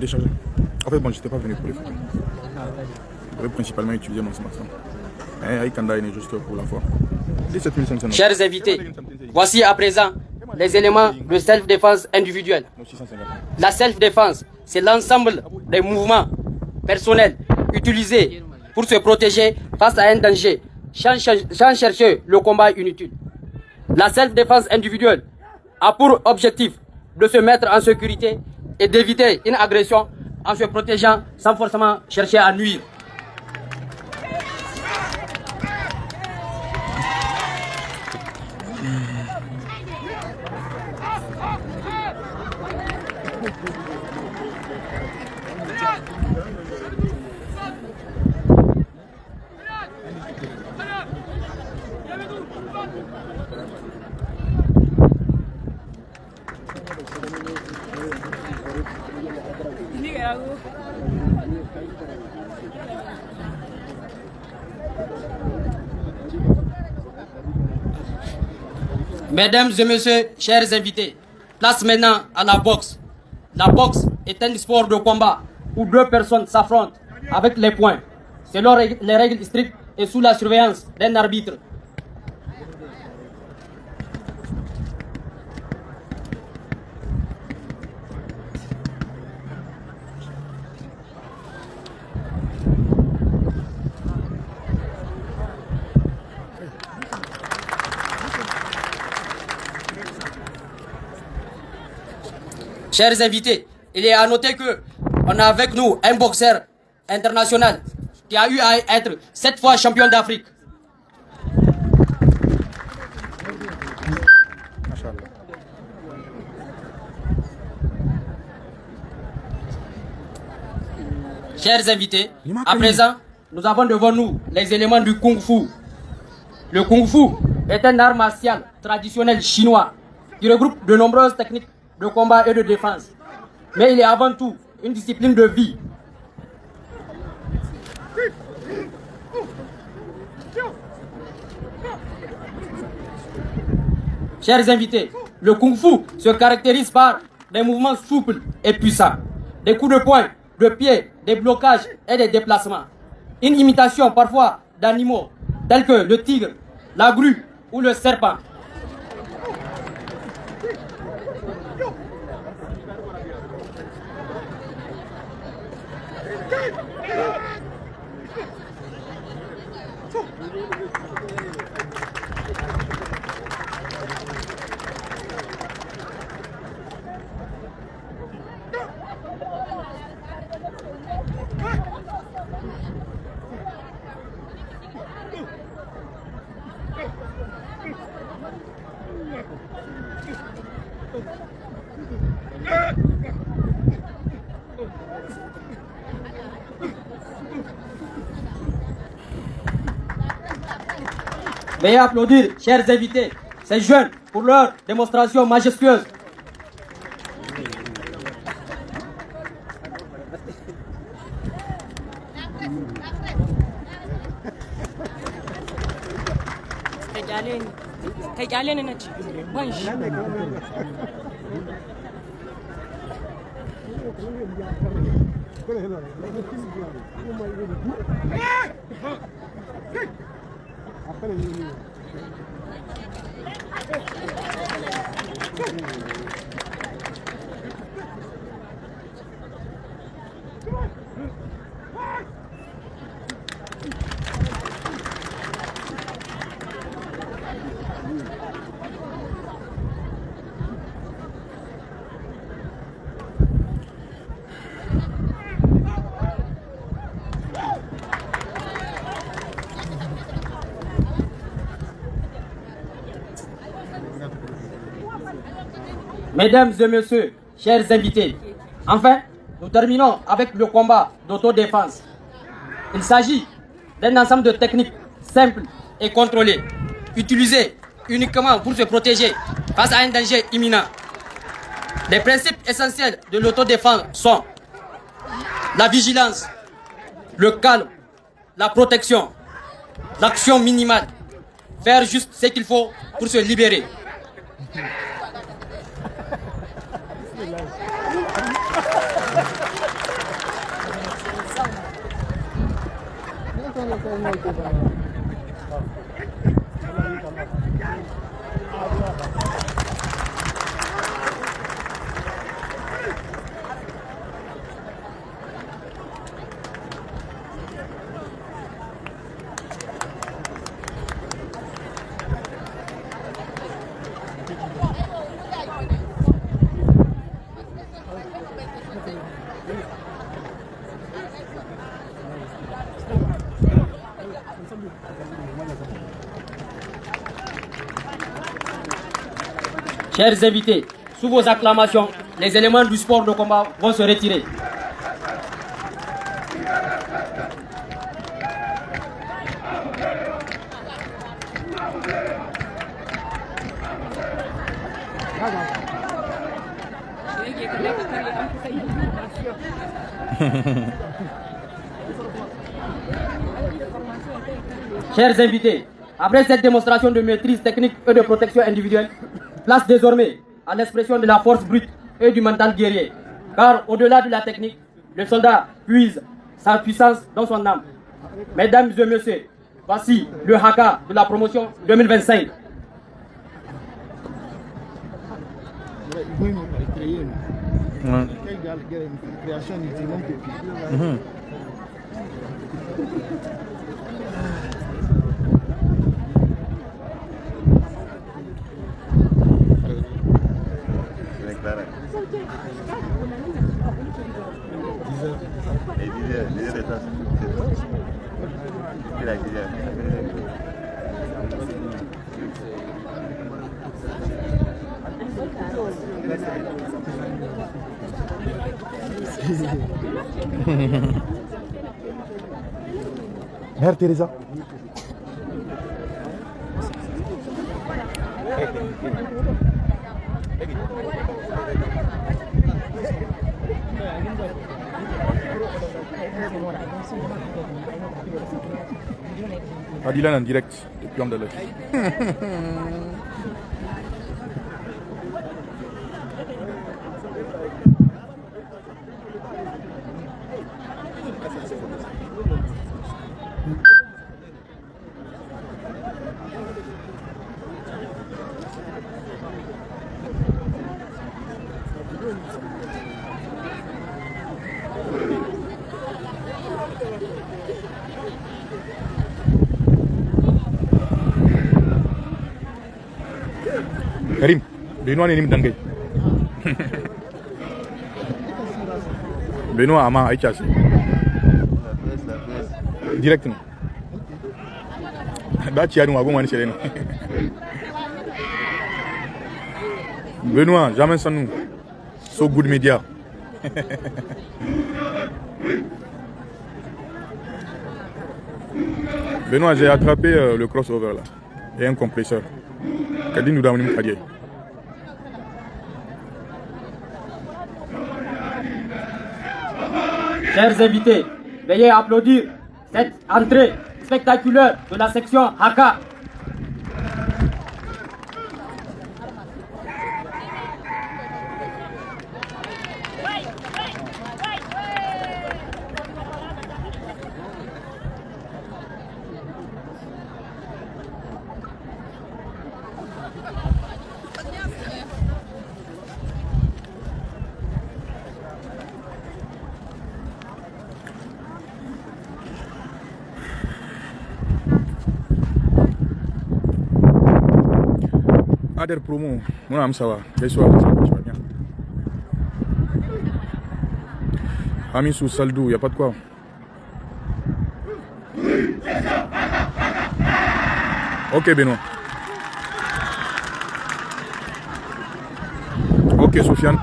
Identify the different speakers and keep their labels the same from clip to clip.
Speaker 1: déchargé. En fait, bon, j'étais pas venu pour les photos. J'avais principalement utilisé mon smartphone. Avec Kanda, il est juste pour la fois. 17 500.
Speaker 2: Chers invités, voici à présent les éléments de self-défense individuelle. La self-défense, c'est l'ensemble des mouvements personnels utilisés pour se protéger face à un danger, sans chercher le combat inutile. La self-défense individuelle a pour objectif de se mettre en sécurité et d'éviter une agression en se protégeant sans forcément chercher à nuire. Mesdames et messieurs, chers invités, place maintenant à la boxe. La boxe est un sport de combat où deux personnes s'affrontent avec les poings, selon les règles strictes et sous la surveillance d'un arbitre. Chers invités, il est à noter que on a avec nous un boxeur international qui a eu à être 7 fois champion d'Afrique. Chers invités, à présent, nous avons devant nous les éléments du Kung Fu. Le Kung Fu est un art martial traditionnel chinois qui regroupe de nombreuses techniques de combat et de défense. Mais il est avant tout une discipline de vie. Chers invités, le Kung Fu se caractérise par des mouvements souples et puissants, des coups de poing, de pied, des blocages et des déplacements. Une imitation parfois d'animaux tels que le tigre, la grue ou le serpent. Veuillez applaudir, chers invités, ces jeunes, pour leur démonstration majestueuse. Mesdames et messieurs, chers invités, enfin, nous terminons avec le combat d'autodéfense. Il s'agit d'un ensemble de techniques simples et contrôlées, utilisées uniquement pour se protéger face à un danger imminent. Les principes essentiels de l'autodéfense sont la vigilance, le calme, la protection, l'action minimale, faire juste ce qu'il faut pour se libérer. Chers invités, sous vos acclamations, les éléments du sport de combat vont se retirer. Chers invités, après cette démonstration de maîtrise technique et de protection individuelle, place désormais à l'expression de la force brute et du mental guerrier. Car au-delà de la technique, le soldat puise sa puissance dans son âme. Mesdames et messieurs, voici le haka de la promotion 2025.
Speaker 1: Mère Teresa. Adilan en direct depuis Amdallah. Karim, Benoît n'est pas Dangay. Benoît Ama Aïchas. Direct non. Benoît, jamais sans nous. So good media. Benoît, j'ai attrapé le crossover là. Et un compresseur. Kadim nous donne une carrière.
Speaker 2: Chers invités, veuillez applaudir cette entrée spectaculaire de la section Haka.
Speaker 1: Ader promo, mon âme ça va. Ça va bien. Amis sous Saldou, y a pas de quoi. Ok Benoît. Ok Sofiane.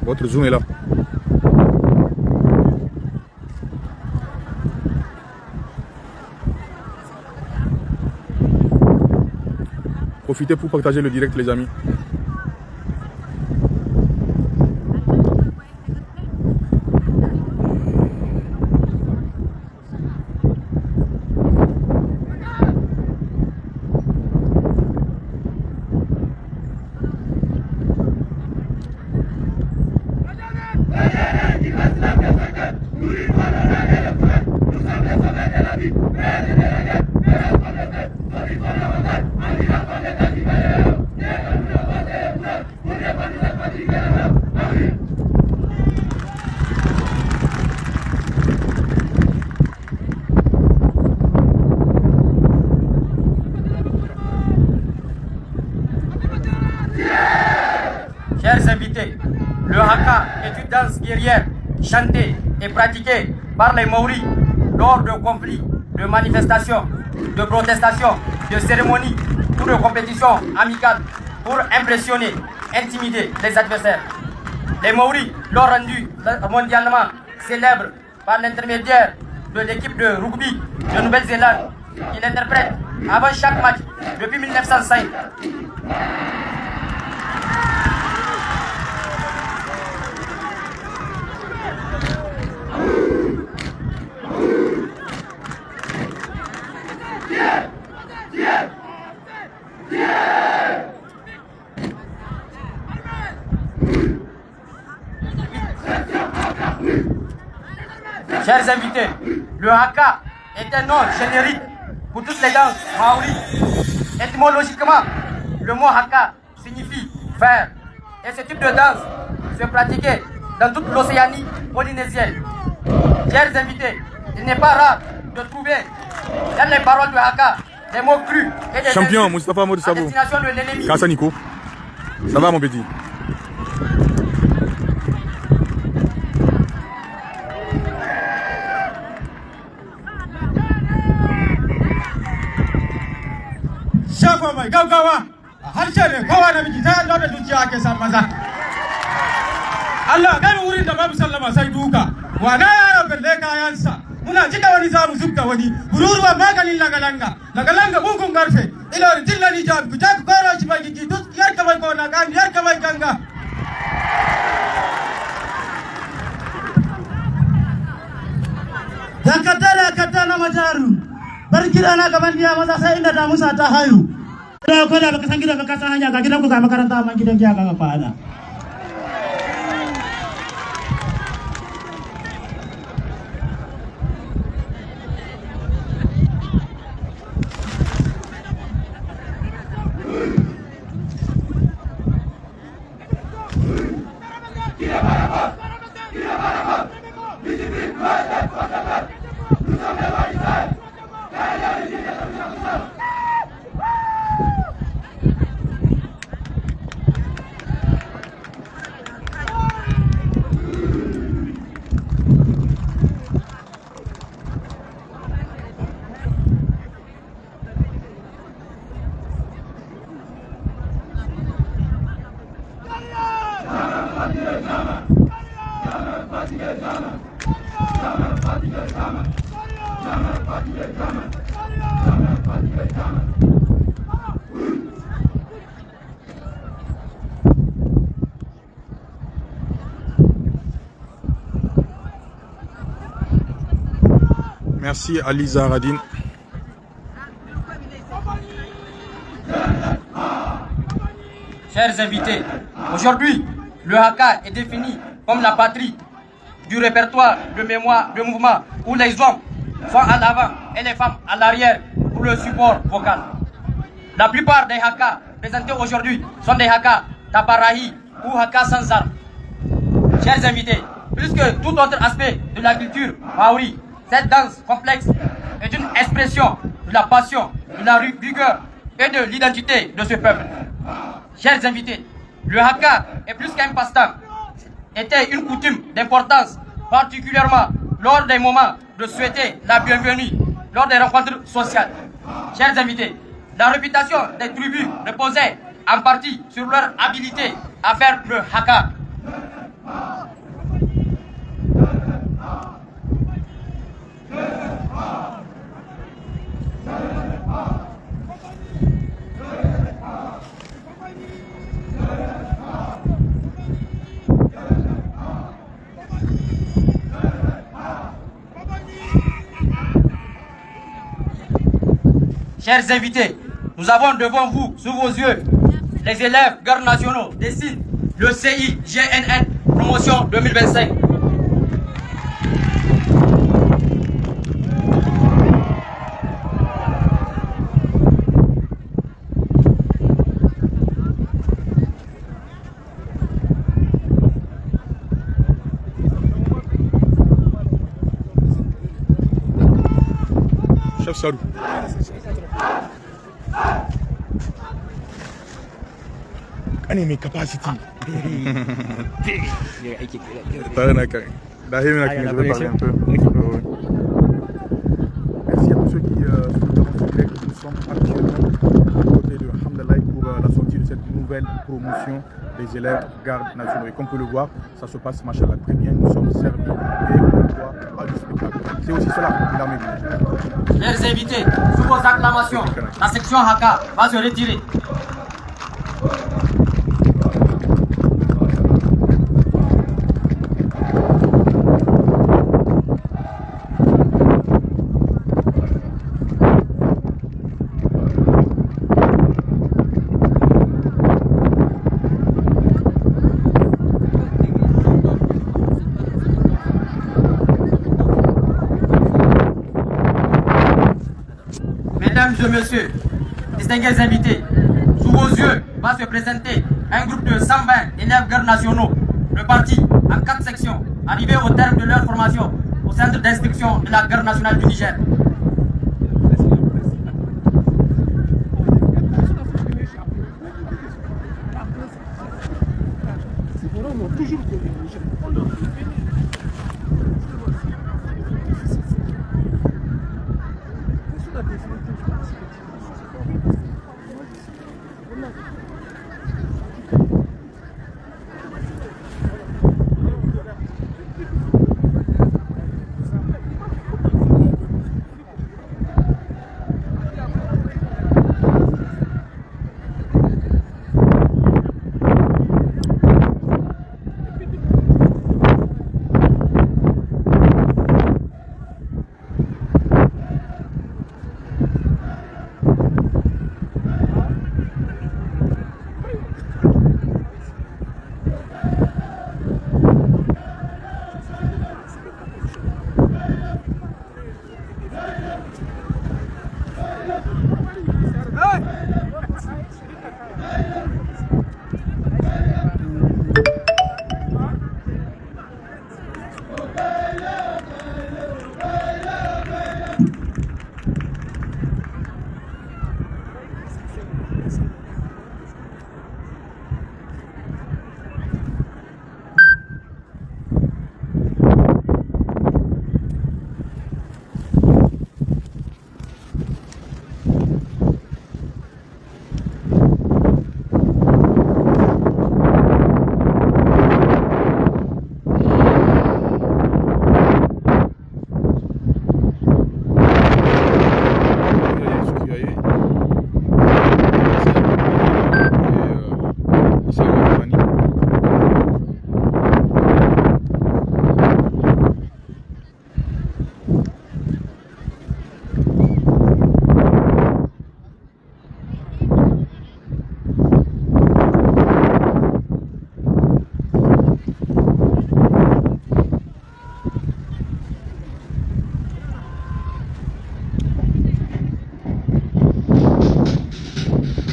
Speaker 1: Votre zoom est là. Profitez pour partager le direct les amis.
Speaker 2: chantée et pratiquée par les Maoris lors de conflits, de manifestations, de protestations, de cérémonies ou de compétitions amicales pour impressionner, intimider les adversaires. Les Maoris l'ont rendu mondialement célèbre par l'intermédiaire de l'équipe de rugby de Nouvelle-Zélande qui l'interprète avant chaque match depuis 1905. Chers invités, le haka est un nom générique pour toutes les danses maoris. Étymologiquement, le mot haka signifie faire. Et ce type de danse se pratiquait dans toute l'Océanie polynésienne. Chers invités, il n'est pas rare de trouver dans les paroles du haka des mots crus et des
Speaker 1: Champion,
Speaker 2: insultes
Speaker 1: Moustapha Modou
Speaker 2: à
Speaker 1: Sabo.
Speaker 2: destination de l'ennemi.
Speaker 1: Kassa Nico. Ça va mon petit?
Speaker 3: Shafa mai gaggawa a harshe ne kowa na miji ta da zuciya ake san maza. Allah kai mu wurin da babu sallama sai duka. Wana yaro balle kayansa. Muna cika wani zamu zubta wani. Gururuwa maganin lagalanga. Lagalanga bugun garfe. Ilo dillani jab ku ta koro shi bai gigi duk yar ka bai kona kan yar ka bai ganga. Dakata na majaru. Barkira na gaban dia maza sai inda da musa ta hayu. Da ko da baka san gidan baka san hanya ga gidan ku ga makaranta man gidan giya ga fana.
Speaker 1: Merci Aliza Radine.
Speaker 2: Chers invités, aujourd'hui, le haka est défini comme la patrie du répertoire de mémoire de mouvement où les hommes sont à l'avant et les femmes à l'arrière pour le support vocal. La plupart des haka présentés aujourd'hui sont des haka taparahi ou haka sans armes. Chers invités, plus que tout autre aspect de la culture maori, cette danse complexe est une expression de la passion, de la rigueur et de l'identité de ce peuple. Chers invités, le haka est plus qu'un passe-temps, était une coutume d'importance, particulièrement lors des moments de souhaiter la bienvenue, lors des rencontres sociales. Chers invités, la réputation des tribus reposait en partie sur leur habilité à faire le haka. Chers invités, nous avons devant vous, sous vos yeux, les élèves gardes nationaux des signes, le CIGNN promotion 2025.
Speaker 1: Chef Salou. Anime capacity. Tare na kai. Dahim, je vais parler un peu. Merci à tous ceux qui sont direct. Nous sommes actuellement à côté de Hamdallah pour la sortie de cette nouvelle promotion des élèves gardes nationaux. Et comme on peut le voir, ça se passe, machallah, très bien. Nous sommes servis et on voit du spectacle. C'est aussi cela l'armée du Niger.
Speaker 2: Chers invités, sous vos acclamations, la section Haka va se retirer. Mesdames et messieurs, distingués invités, sous vos yeux va se présenter un groupe de 120 élèves gardes nationaux repartis en 4 sections, arrivés au terme de leur formation au centre d'instruction de la garde nationale du Niger.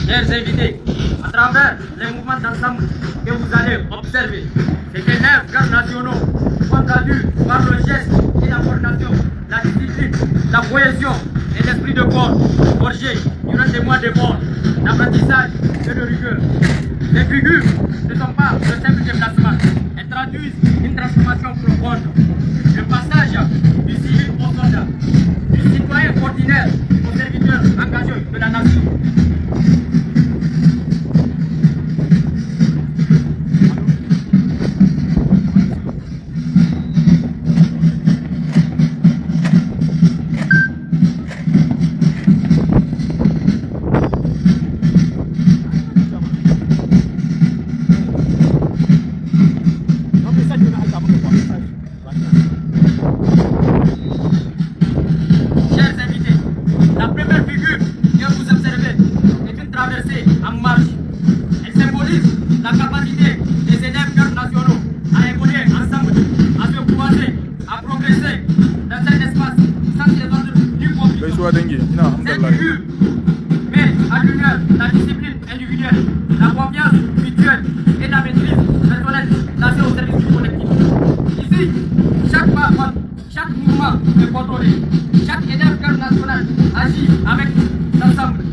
Speaker 2: Chers invités, à travers les mouvements d'ensemble que vous allez observer, ces élèves gardes nationaux sont traduits par le geste et la coordination, la discipline, la cohésion et l'esprit de corps forgé durant des mois de mort, d'apprentissage et de rigueur. Les figures ne sont pas de simples déplacements, elles traduisent une transformation profonde. Le passage du civil au soldat, du citoyen ordinaire au serviteur engagé de la nation. Mais à l'union, la discipline individuelle, la confiance mutuelle et la maîtrise personnelle placée au service du collectif. Ici, chaque pas compte, chaque mouvement est contrôlé, chaque élève garde national agit avec l'ensemble.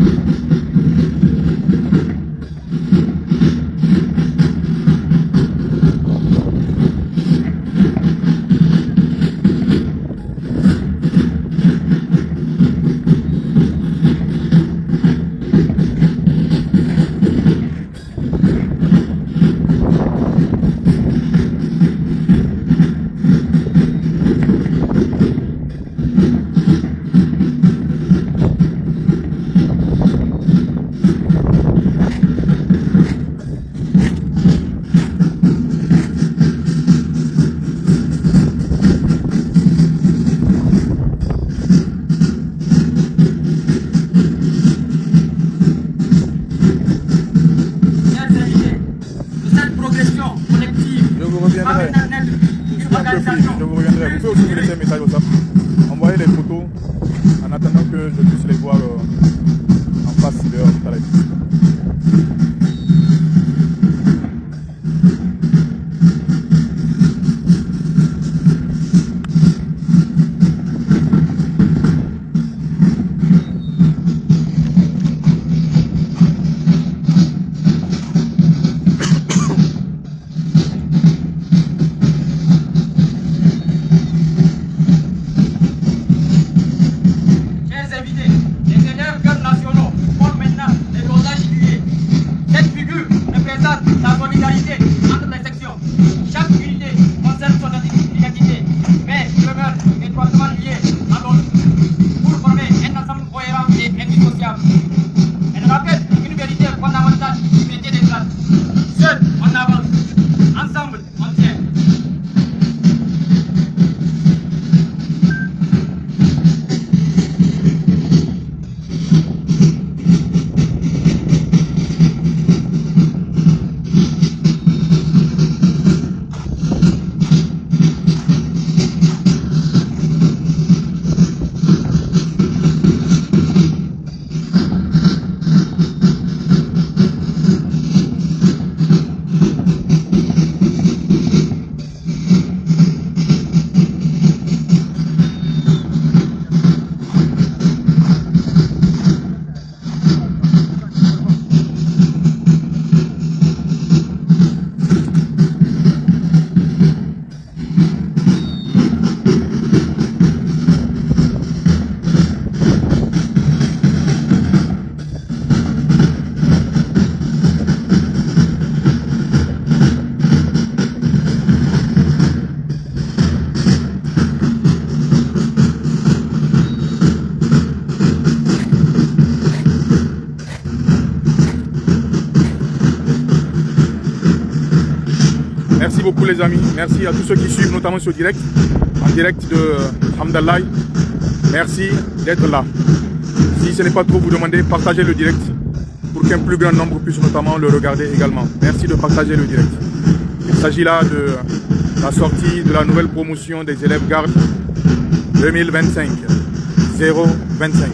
Speaker 1: je vous reviendrai. Vous pouvez aussi me laisser un message WhatsApp. Envoyez les photos en attendant que je puisse les voir en face de la live. Merci beaucoup les amis, merci à tous ceux qui suivent notamment ce direct, en direct de Hamdallah. Merci d'être là. Si ce n'est pas trop vous demander, partagez le direct pour qu'un plus grand nombre puisse notamment le regarder également. Merci de partager le direct. Il s'agit là de la sortie de la nouvelle promotion des élèves gardes 2025 025.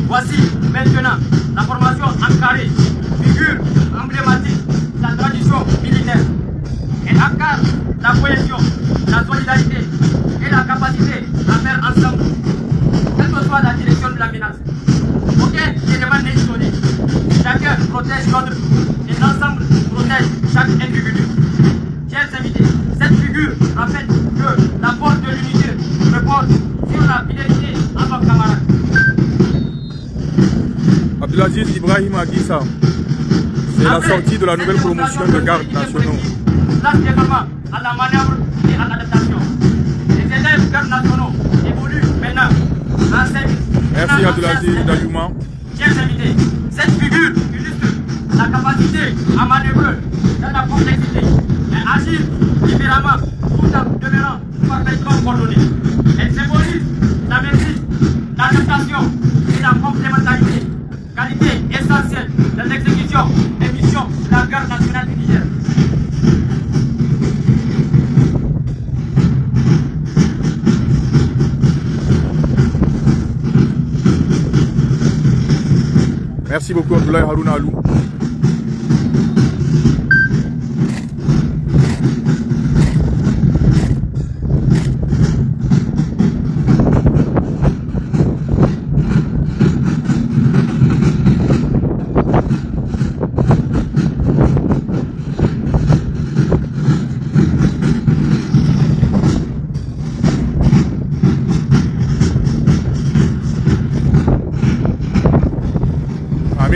Speaker 2: Voici maintenant la formation en carré, figure emblématique de la tradition militaire. Et encadre la cohésion, la solidarité et la capacité à faire ensemble, quelle que soit la direction de la menace. Aucun élément n'est isolé. Chacun protège l'autre et l'ensemble protège chaque individu. Chers invités, cette figure rappelle que la force de l'unité repose sur la fidélité à nos camarades.
Speaker 1: Abdelaziz Ibrahim a dit ça. C'est la sortie de la nouvelle promotion de gardes nationaux.
Speaker 2: Place également à la manœuvre et à l'adaptation. Les élèves gardes nationaux évoluent maintenant en service.
Speaker 1: Merci Abdelaziz Dayouma.
Speaker 2: Chers invités, cette figure illustre la capacité à manœuvrer dans la complexité et agir différemment tout en demeurant parfaitement coordonné. Elle symbolise la maîtrise, l'adaptation et la complémentarité, qualité essentielle de l'exécution des missions de la garde nationale du Niger.
Speaker 1: Merci beaucoup Abdoulaye Harouna Alou.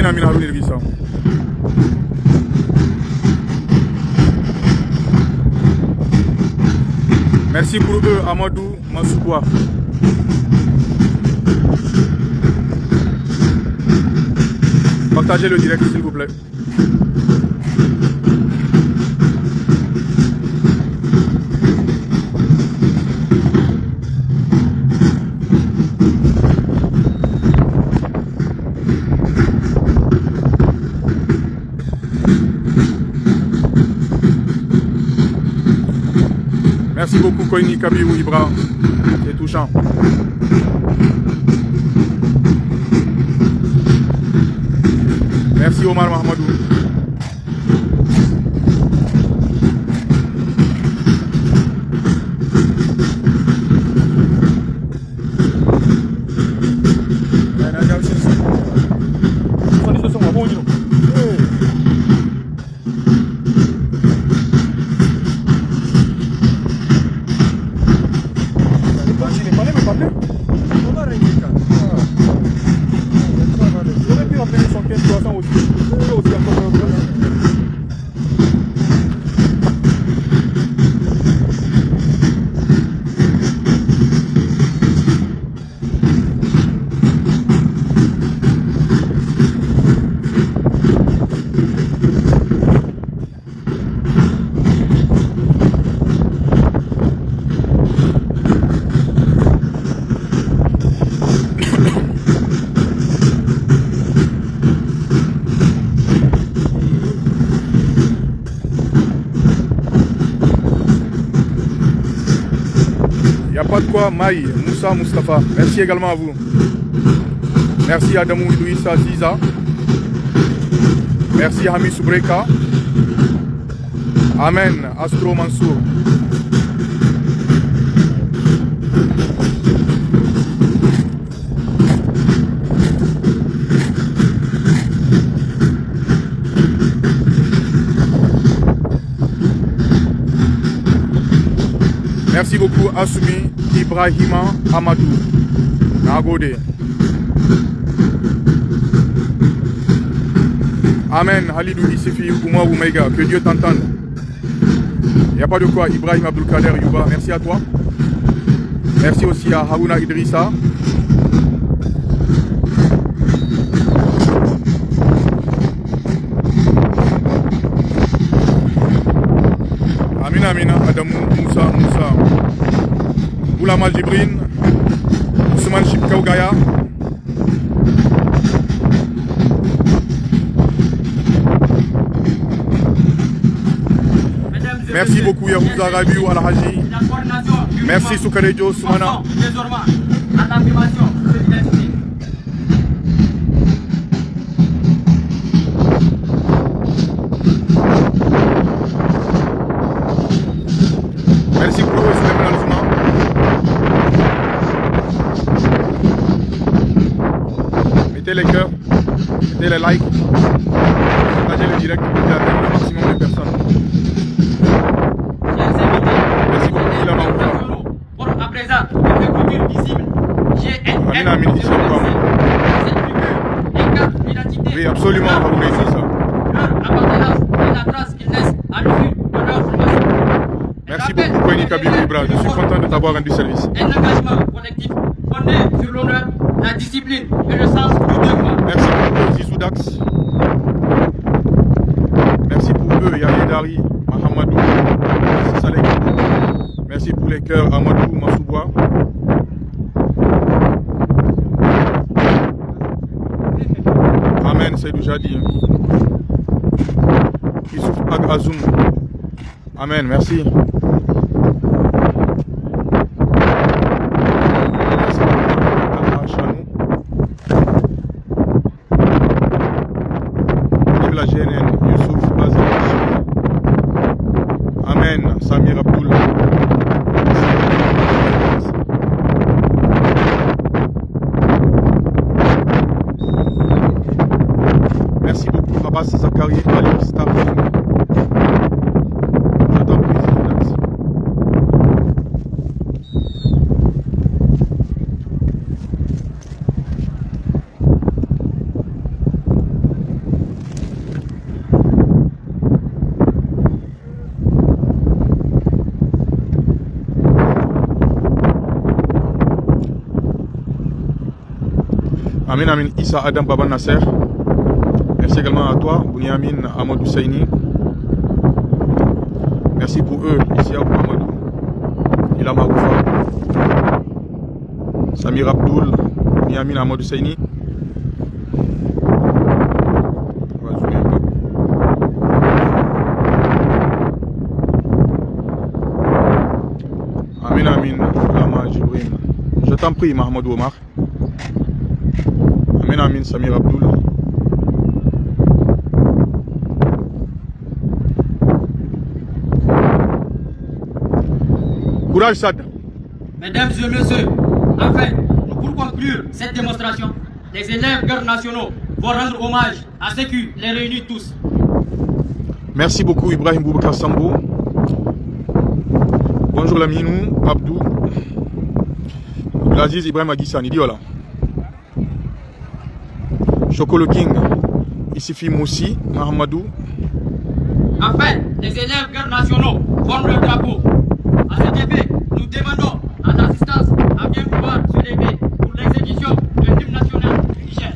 Speaker 1: Amin Haroun Idrissa. Merci pour eux, Amadou Mansouboua. Partagez le direct s'il vous plaît. Merci beaucoup Koini Kabirou Ibra, c'est touchant. Merci Omar Mahamadou. Pas de quoi, Maï, Moussa, Mustafa. Merci également à vous. Merci Adamou Idrissa Ziza. Merci Hami Soubreka. Amen, Astro Mansour. Merci beaucoup Assoumi Ibrahima Amadou. Nagode. Amen. Halidou Issifi Oumar Oumega. Que Dieu t'entende. Il n'y a pas de quoi. Ibrahim Abdulkader Yuba. Merci à toi. Merci aussi à Harouna Idrissa. Amina Adamou Moussa Oulamal Djibrin Ousmane Chipkaougaya. Merci beaucoup Yahouza Rabiou Al-Haji. Merci Soukarejo Soumana. Merci pour le malheureusement. Mettez les cœurs, mettez les likes, partagez le direct pour atteindre le maximum de personnes. Merci beaucoup, il a manqué.
Speaker 2: Pour à présent, une figure visible. J'ai
Speaker 1: Amina Amin ici, oui, absolument, on va vous laisser ça.
Speaker 2: Leur appartenance et la trace qu'ils laissent à l'issue de leur formation.
Speaker 1: Merci beaucoup, Koini Kabirou Ibra. Je suis content de t'avoir rendu service.
Speaker 2: Un engagement collectif fondé sur l'honneur, la discipline et le sens du devoir.
Speaker 1: Merci beaucoup, Zizou Dax. Merci pour eux, Yahya Dari, Mahamadou. Merci Salek. Merci pour les cœurs, Amadou Mansouboua. Amen, Seydou Jadi. Youssouf Ag Azoum. Amen, merci. Bakary Ali Star. Je t'en prie, merci. Amin Amin Issa Adam Baba Nasser. Merci également à toi, Bouniamin Amadou Saini. Merci pour eux, ici à Amadou. Ila Maroufa. Samir Abdoul, Bouniamin Amadou Saini. Amin Amin Lama Jibrim. Je t'en prie, Mahamadou Omar. Amin Amin Samir Abdoul. Courage Sad.
Speaker 2: Mesdames et messieurs, enfin, pour conclure cette démonstration, les élèves gardes nationaux vont rendre hommage à ceux qui les réunissent tous.
Speaker 1: Merci beaucoup Ibrahim Boubacar Sambo. Bonjour Laminou, Abdou. Abdelaziz Ibrahim Aguissani, Diola. Chocolo King, Issifi Moussi, Mahamadou.
Speaker 2: Enfin, les élèves gardes nationaux forment le drapeau. À cet effet, nous demandons à l'assistance à bien pouvoir se lever pour l'exécution de l'hymne national du Niger.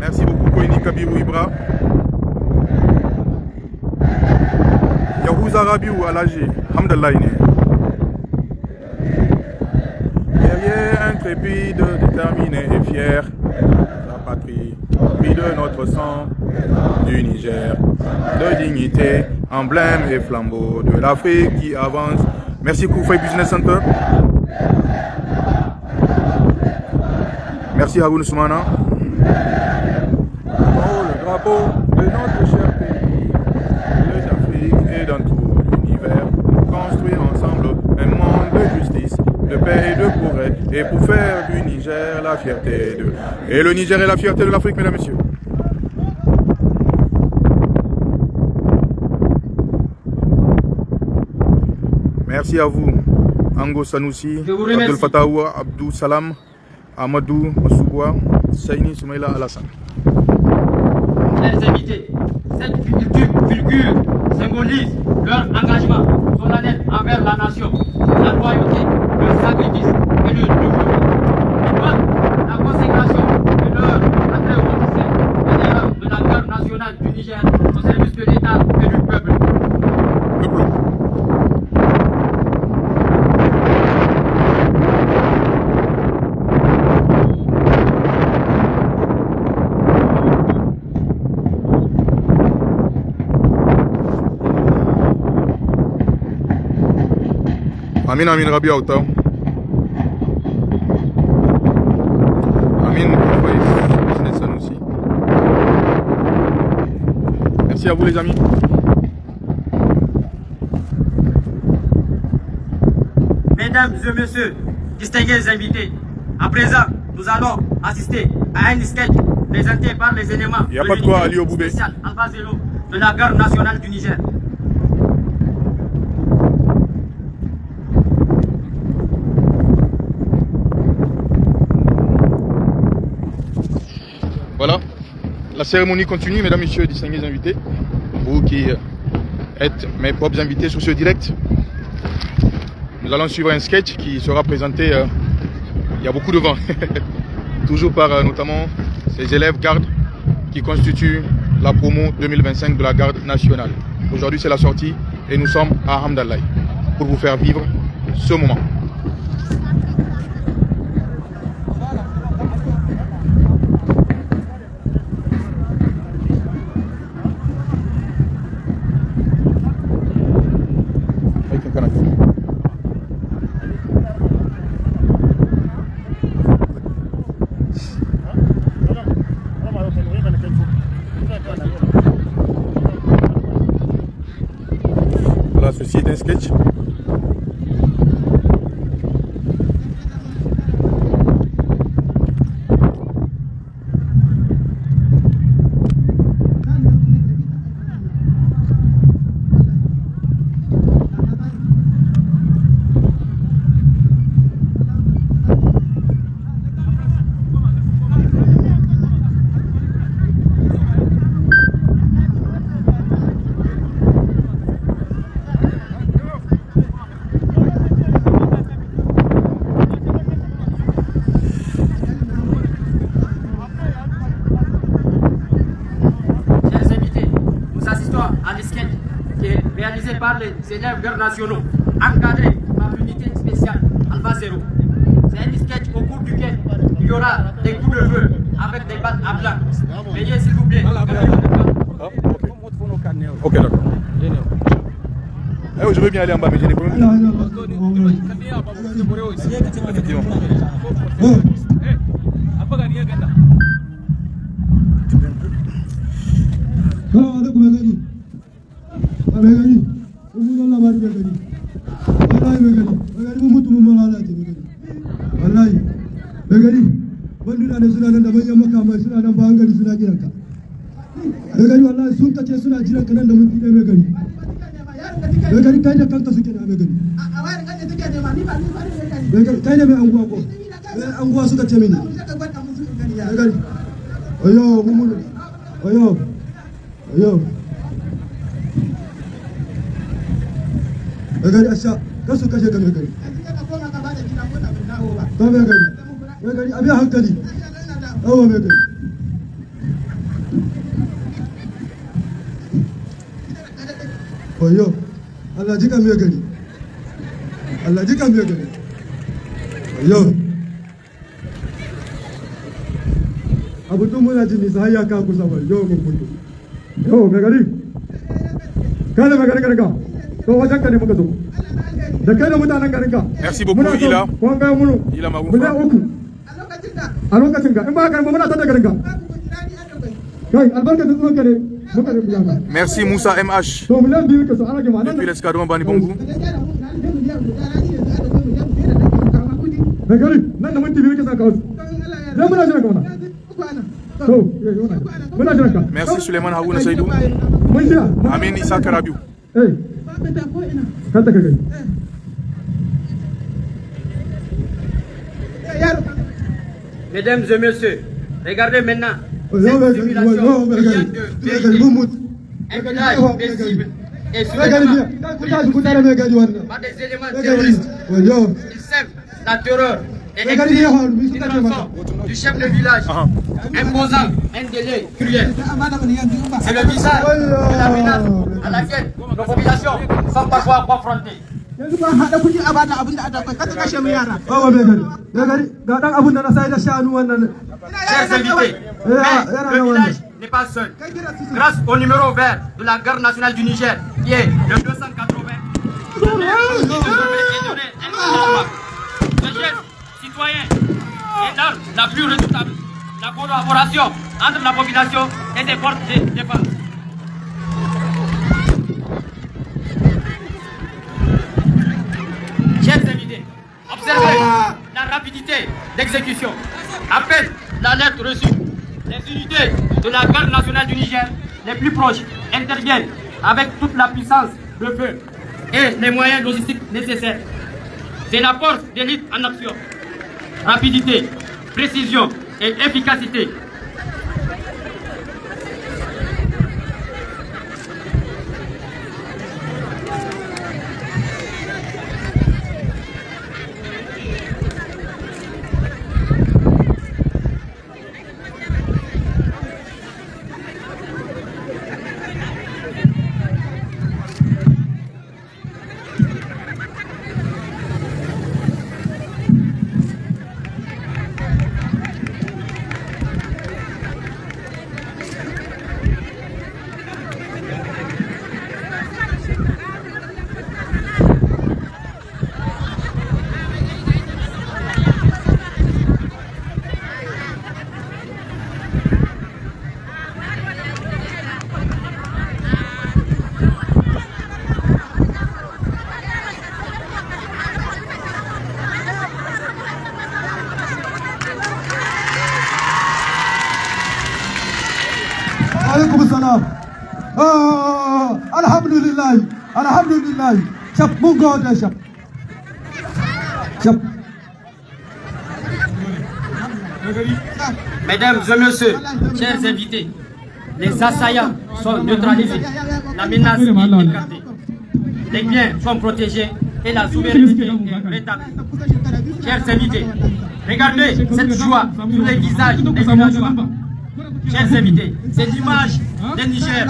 Speaker 1: Merci beaucoup Koini Kabirou Ibra. Yahouza Rabiou Alagé, Hamdallah. Guerrier intrépide, déterminé et fier, la patrie, pris de notre sang, du Niger, de dignité, emblème et flambeau de l'Afrique qui avance. Merci Koufay Business Center. Merci Haroun Soumana. Oh, le drapeau de notre cher pays, l'Afrique et dans tout l'univers, construire ensemble un monde de justice, de paix et de progrès, et pour faire du Niger la fierté de... Et le Niger est la fierté de l'Afrique, mesdames et messieurs. Merci à vous, Ango Sanoussi, Abdel Fattahoua, Abdou Salam, Amadou Massouboua, Saini Soumaïla Alassane.
Speaker 2: Chers invités, cette figure symbolise leur engagement solennel envers la nation, la loyauté, le sacrifice et le développement. Ils marquent la consécration de leur entrée au lycée fédéral de la garde nationale du Niger au service de l'État et du peuple.
Speaker 1: Amin Amin Rabi Aouta. Amin Business Sanoussi. Merci à vous les amis.
Speaker 2: Mesdames et messieurs, distingués invités, à présent, nous allons assister à un sketch présenté par les éléments
Speaker 1: Il n'y a pas de quoi, Ali Oboubé.
Speaker 2: spécial Alpha Zéro de la garde nationale du Niger.
Speaker 1: Voilà, la cérémonie continue, mesdames, messieurs, distingués invités. Vous qui êtes mes propres invités sur ce direct. Nous allons suivre un sketch qui sera présenté, il y a beaucoup de vent, toujours par notamment ces élèves gardes qui constituent la promo 2025 de la garde nationale. Aujourd'hui c'est la sortie et nous sommes à Hamdallah pour vous faire vivre ce moment. ceci est un sketch.
Speaker 2: Par les élèves gardes nationaux, encadrés par l'unité spéciale Alpha 0. C'est un sketch au cours duquel il y aura des coups de feu avec des balles à blanc. Veuillez s'il vous plaît.
Speaker 1: Ok, d'accord. Je veux bien aller en bas, mais j'ai des problèmes. Effectivement.
Speaker 4: wallahi mai gari banduna ne suna nan da manyan makamai suna nan ba hankali suna jiran ka mai gari wallahi sun kace suna jiran ka nan da mun kide mai gari kai da kanka suke na mai gari kai ne mai anguwa ko mai anguwa suka ce mini mai gari ayo mumunu ayo mai gari asha kasu kashe ka mai gari ba mai gari abin hankali awa mai gari oyo Allah jika mai gari Allah jika mai gari oyo abu tun muna jin nisa har ya kawo kusa wani yau mun kundu yau mai gari kada mai gari garga to wajen ka ne muka zo da kai da mutanen garin ka.
Speaker 1: Merci beaucoup Ila.
Speaker 4: Ila Magufa. A lokacin ka in ba ka muna tada garin ka. Kai albarkatun zuwan ka ne muka da biyana.
Speaker 1: Merci Moussa MH.
Speaker 4: To mu lan biyu ka so ana ke ma nan.
Speaker 1: Depuis l'escadron Bani Bongo.
Speaker 4: Mai gari nan da minti biyu ka saka wasu. Dan muna jira ka wannan. To muna jira ka.
Speaker 1: Merci Suleiman Harouna Saïdou.
Speaker 4: Mun jira.
Speaker 1: Amin Issa Karabiou.
Speaker 4: Kata ka gani.
Speaker 2: Mesdames et messieurs, regardez maintenant cette simulation qui vient de vérifier un village paisible et soudainement par des éléments terroristes. Ils sèment la terreur et exigent une rançon du chef de village, imposant un délai cruel. C'est le visage de la menace à laquelle nos populations sont parfois confrontées.
Speaker 4: Awa mai gari ga dan abun da na sai da shanu wannan.
Speaker 2: Chers invités, mais le village n'est pas seul. Grâce au numéro vert de la garde nationale du Niger, qui est le 280, le geste citoyen est l'arme la plus redoutable. La collaboration entre la population et les forces de défense. Chers invités, observez la rapidité d'exécution. À peine la lettre reçue, les unités de la garde nationale du Niger les plus proches interviennent avec toute la puissance de feu et les moyens logistiques nécessaires. C'est la force d'élite en action. Rapidité, précision et efficacité.
Speaker 4: alaikum salam. Alhamdulillah. Alhamdulillah. Chap, mun gode chap. Chap.
Speaker 2: Mesdames et messieurs, chers invités, les assaillants sont neutralisés, la menace est écartée, les biens sont protégés et la souveraineté est rétablie. Chers invités, regardez cette joie sur les visages des villageois. Chers invités, c'est l'image des Niger.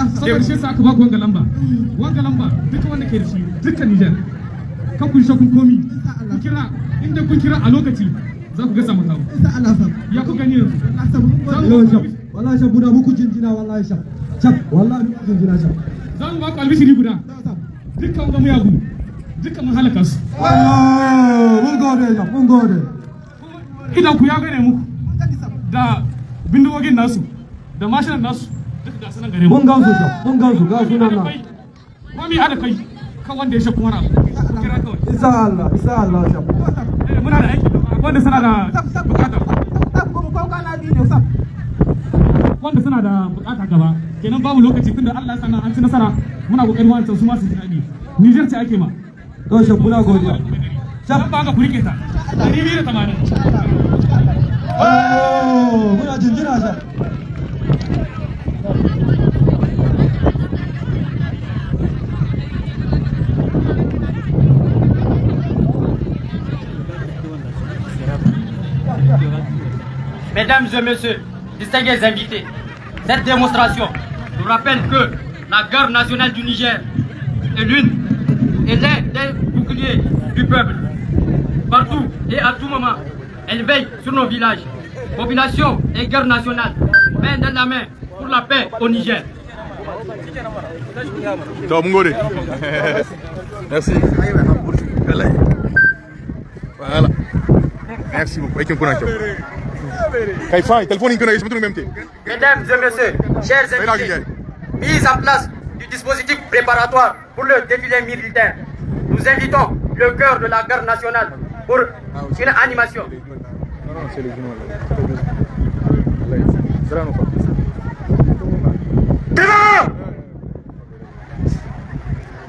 Speaker 3: za ku ga samu kawo ya ku gani yanzu
Speaker 4: wallahi shab buda muku jinjina wallahi shab wallahi muku jinjina shab
Speaker 3: zan ba ku albishiri guda dukkan ga mu yagu dukkan mun halaka su
Speaker 4: mun gode
Speaker 3: idan ku ya gane muku da bindigogin nasu da mashinan nasu duk da sanan gare mu
Speaker 4: mun gansu shab mun gansu ga sunan na
Speaker 3: ko mi hada kai kan wanda ya shakku wani abu kira kawai
Speaker 4: isa Allah shab
Speaker 3: muna da aiki wanda suna da bukata wanda suna da bukata gaba kenan babu lokaci tunda Allah ya sanar an ci nasara muna kokarin wancan su ma su ji daɗi Niger ce ake ma
Speaker 4: to shab muna godiya
Speaker 3: shab ba ga kurike ta 280
Speaker 4: muna jinjina shab
Speaker 2: Mesdames et messieurs, distingués invités, cette démonstration nous rappelle que la garde nationale du Niger est l'un des boucliers du peuple. Partout et à tout moment, elle veille sur nos villages. Population et garde nationale, main dans la main pour la paix au Niger.
Speaker 1: Merci. Voilà. Merci beaucoup. Mesdames
Speaker 2: et messieurs, chers invités, mise en place du dispositif préparatoire pour le défilé militaire, nous invitons le cœur de la garde nationale pour une animation. Devant!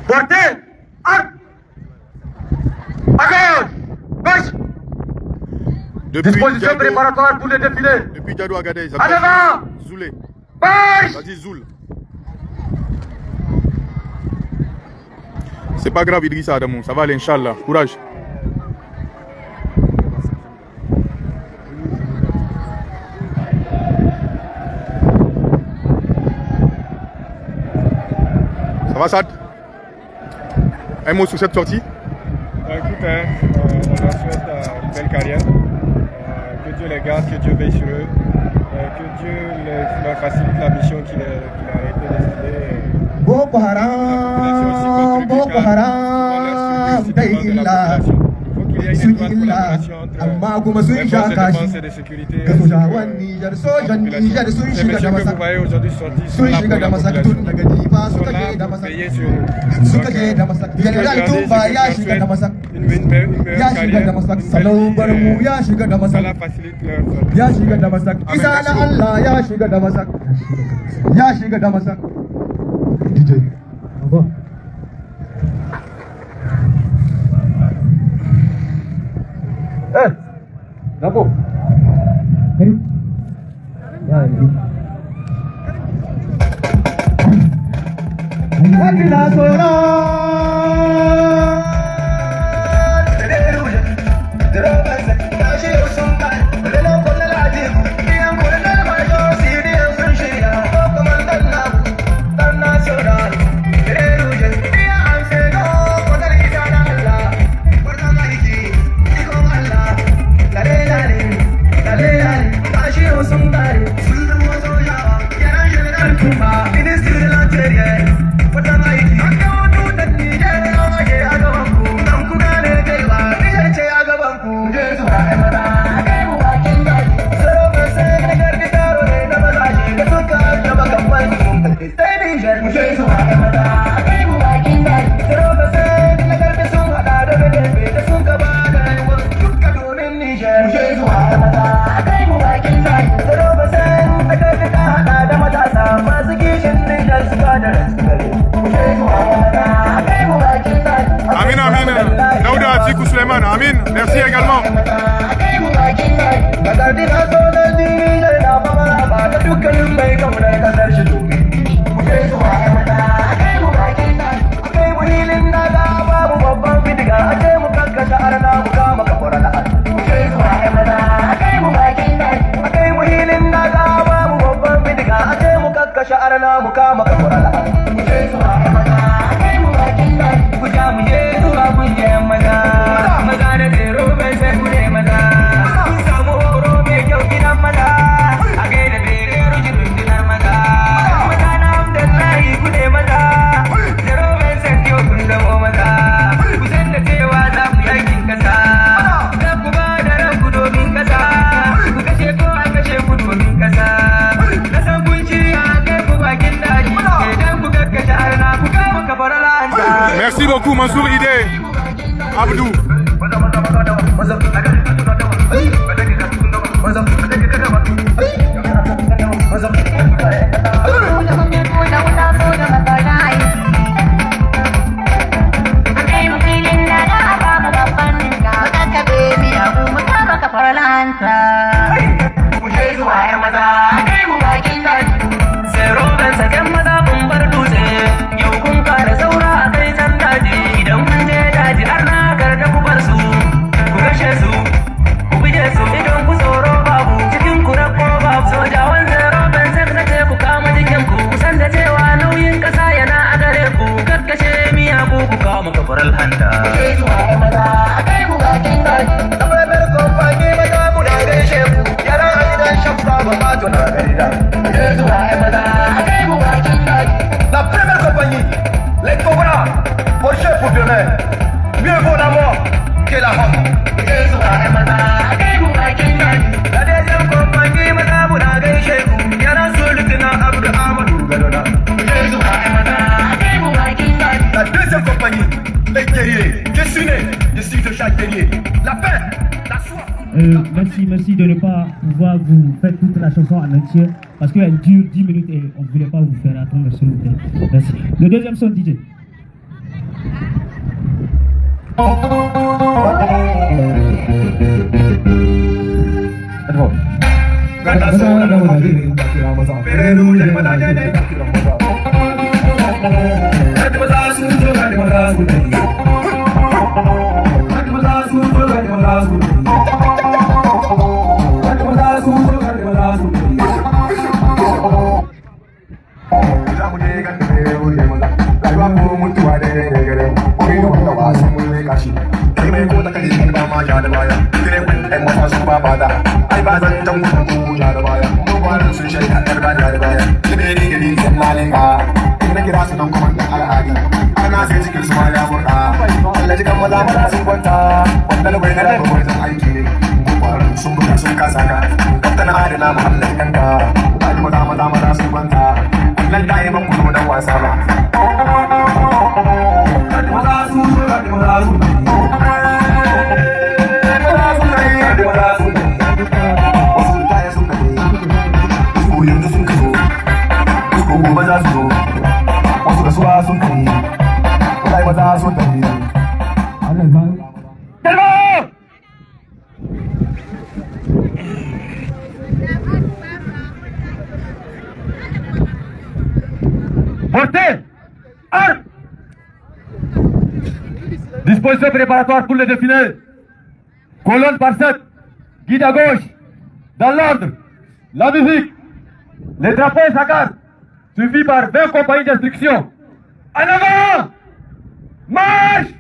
Speaker 2: Portez! Arme! À gauche! Gauche! Disposition préparatoire pour le défilé.
Speaker 1: Depuis Diado Agadez.
Speaker 2: En avant!
Speaker 1: Zoulé.
Speaker 2: Marche!
Speaker 1: Vas-y, Zoul. C'est pas grave, Idrissa Adamou. Ça va aller, Inch'Allah. Courage. Ça va, Sad? Un mot sur cette sortie?
Speaker 5: Écoute, on leur souhaite une belle carrière. Que Dieu les garde, que Dieu veille sur eux. Que Dieu leur facilite la mission qu'il a été destinée.
Speaker 4: Boko Haram, Boko Haram, Daïla. Sun illa amma kuma sun sha kashi ga sojawan Nijar sojan Nijar sun shiga da masak tun daga difa suka je da masak general Tumba ya shiga da masak Salon Barmu ya shiga da masak Isa na Allah ya shiga da masak DJ Aba Nabo.
Speaker 6: Masu
Speaker 1: Suleiman, Amin, merci également. Merci beaucoup Mansour Idé, Abdou.
Speaker 6: La première compagnie, les Cobras, forgés pour demain. Mieux vaut la mort que la honte. La deuxième compagnie, Madame Boudagay Chekou, Yana Soulutena Abdou Amadou Gadona. La deuxième compagnie, les guerriers. Je suis né, je suis de chaque guerrier. La paix, la soif.
Speaker 7: Merci de ne pas pouvoir vous faire toute la chanson en entier parce qu'elle dure 10 minutes et on ne voulait pas vous faire attendre sur le thème. Merci. Le deuxième son DJ.
Speaker 6: Portez, armes. Disposition préparatoire pour le défilé. Colonne par 7, guide à gauche. Dans l'ordre, la musique, les drapeaux et sa garde, suivi par 20 compagnies d'instruction. En avant! Marche!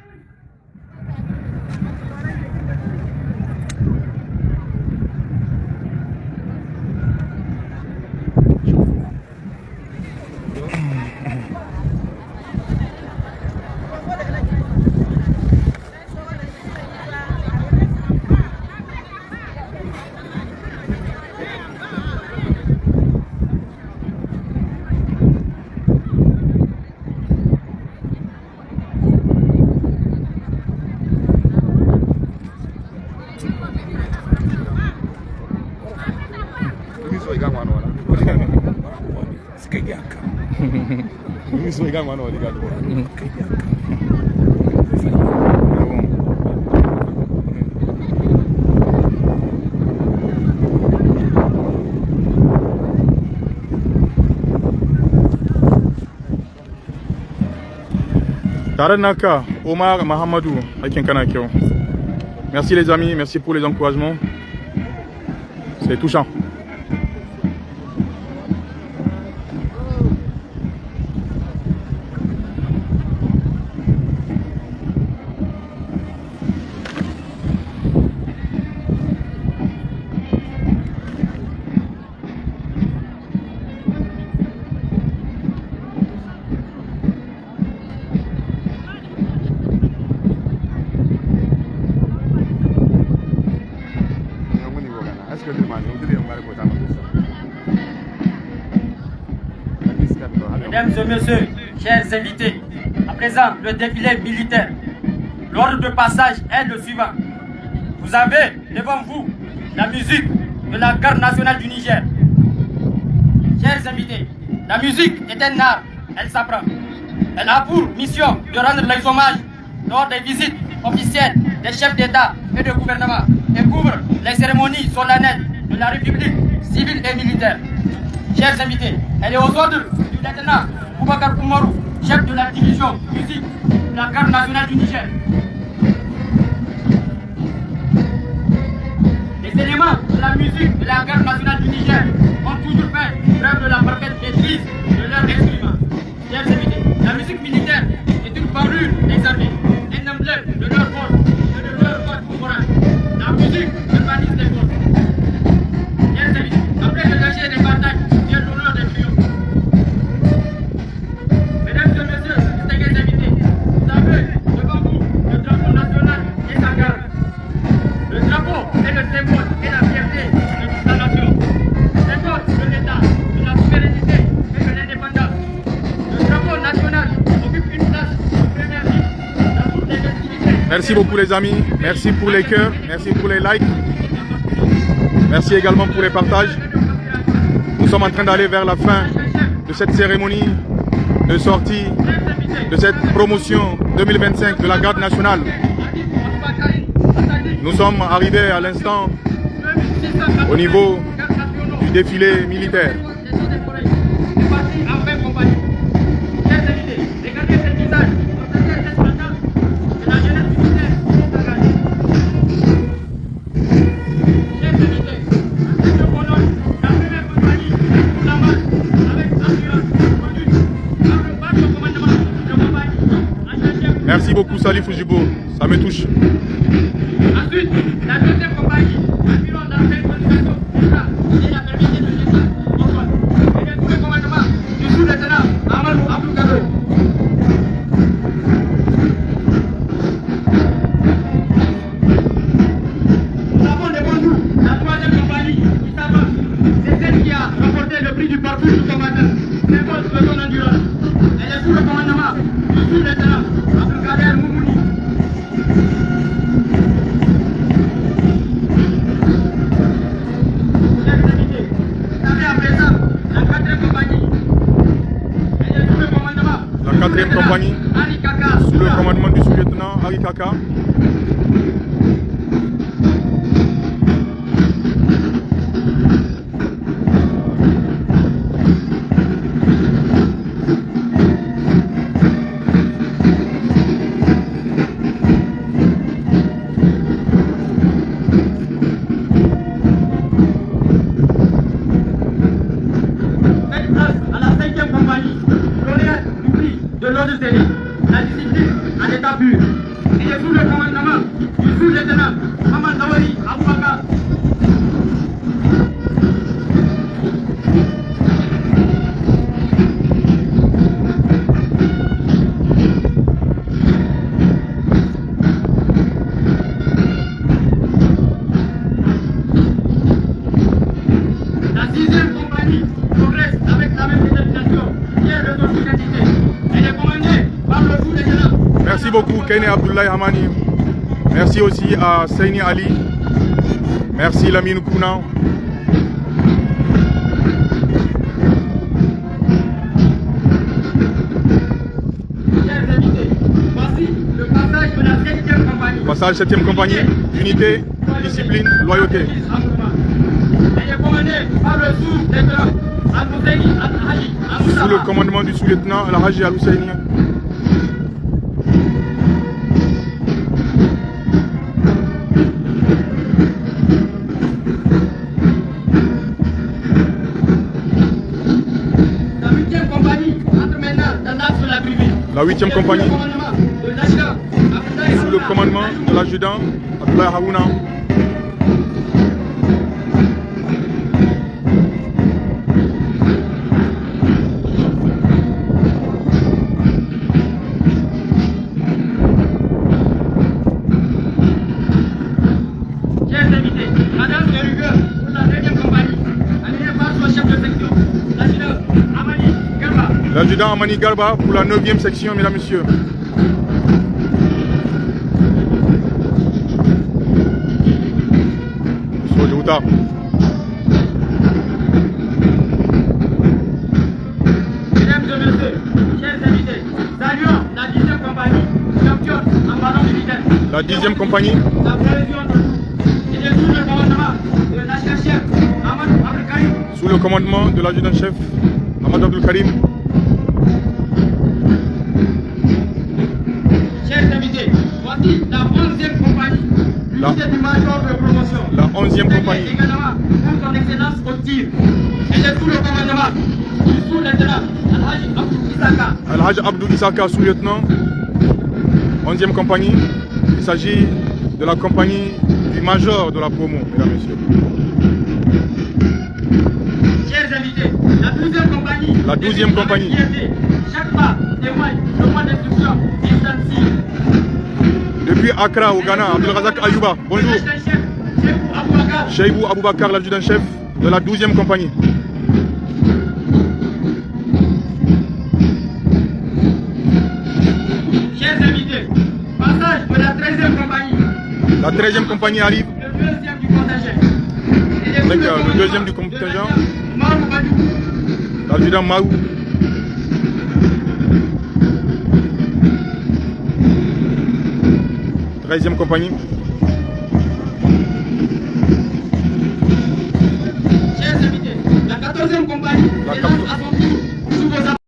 Speaker 1: Taranaka, Omar Mahamadou, merci les amis, merci pour les encouragements. C'est touchant.
Speaker 2: Mesdames et messieurs, chers invités, à présent le défilé militaire. L'ordre de passage est le suivant. Vous avez devant vous la musique de la garde nationale du Niger. Chers invités, la musique est un art, elle s'apprend. Elle a pour mission de rendre les hommages lors des visites officielles des chefs d'État et de gouvernement et couvre les cérémonies solennelles de la République civile et militaire. Chers invités, elle est aux ordres du lieutenant Boubacar Oumarou, chef de la division musique de la garde nationale du Niger. Les éléments de la musique de la garde nationale du Niger ont toujours fait preuve de la parfaite maîtrise de leur instrument. Chers invités, la musique militaire est une parure des armées, un emblème de leur force et de leur code contemporain. La musique organise les forces. Chers invités, après le danger des batailles, vient l'honneur des triomphes. Mesdames et messieurs, distingués invités, vous avez devant vous le drapeau national et sa garde. Le drapeau est le symbole et la fierté de toute la nation. Symbole de l'État, de la souveraineté et de l'indépendance. Le drapeau national occupe une place de première ligne dans toutes les festivités.
Speaker 1: Merci beaucoup les amis, merci pour les cœurs, merci pour les likes, merci également pour les partages. Nous sommes en train d'aller vers la fin de cette cérémonie de sortie de cette promotion 2025 de la garde nationale. Nous sommes arrivés à l'instant au niveau du défilé militaire. Merci beaucoup Salif Foujibo, ça me touche.
Speaker 2: Ensuite, la deuxième compagnie, appuyant dans cette coordination, et la permission de l'État, et de tout le commandement du sous-lieutenant Amadou Abdou Gado. Nous avons devant nous la troisième compagnie qui s'avance. C'est celle qui a remporté le prix du parcours du combattant. Symbole de son endurance. Elle est sous le commandement du sous-lieutenant Abdou Kader Moumouni.
Speaker 1: La quatrième compagnie, sous le commandement du sous-lieutenant Ari Kaka.
Speaker 2: La discipline en état pur. Il est sous le commandement du sous-lieutenant Maman Dawari Aboubaka. La sixième compagnie progresse avec la même détermination qui est de son identité. Elle est commandée par le sous-lieutenant.
Speaker 1: Merci beaucoup Kene Abdoulaye Hamani. Merci aussi à Seyni Ali. Merci Lamine Kouna.
Speaker 2: Chers invités, voici le passage de la 7e compagnie.
Speaker 1: Passage 7e compagnie, unité, discipline, loyauté.
Speaker 2: Elle est commandée par le sous-lieutenant Al-Husseini Al-Haji.
Speaker 1: Sous le commandement du sous-lieutenant Al-Haji Al-Husseini. La 8e compagnie, sous le commandement de l'adjudant Abdoulaye Harouna.
Speaker 2: Chers invités, Madame de rigueur pour la 9e compagnie, animée par son chef de section, l'adjudant Amani Garba.
Speaker 1: L'adjudant Amani Garba pour la 9e section, mesdames et messieurs. Monsieur Jouta.
Speaker 2: Mesdames et messieurs, chers invités, saluons la 10e compagnie, championne en ballon de vitesse.
Speaker 1: La 10e compagnie,
Speaker 2: La prévision et de tout le commandement de l'adjudant-chef Amadou Abdel Karim.
Speaker 1: sous le commandement de l'adjudant-chef Amadou Abdel Karim.
Speaker 2: Chers invités, voici la 11e compagnie, l'unité du major de promotion.
Speaker 1: La 11e compagnie.
Speaker 2: Également pour son excellence au tir. Et de tout le commandement du sous-lieutenant Alhaji Abdou Isaka.
Speaker 1: Al-Hajj Abdou Isaka, sous-lieutenant, 11e compagnie. Il s'agit de la compagnie du major de la promo, mesdames et messieurs.
Speaker 2: Chers invités, la 12e compagnie.
Speaker 1: La 12e compagnie.
Speaker 2: Chaque pas témoigne de point d'instruction instantané.
Speaker 1: Depuis Accra au Ghana, Abdelrazak Ayouba, bonjour. Cheibou Aboubakar, l'adjudant-chef de la 12e compagnie.
Speaker 2: Chers invités, passage de la 13e compagnie.
Speaker 1: La 13e compagnie arrive
Speaker 2: Le 2e du contingent.
Speaker 1: avec le 2e du contingent,
Speaker 2: Marou Badou.
Speaker 1: l'adjudant Maou. 13e compagnie.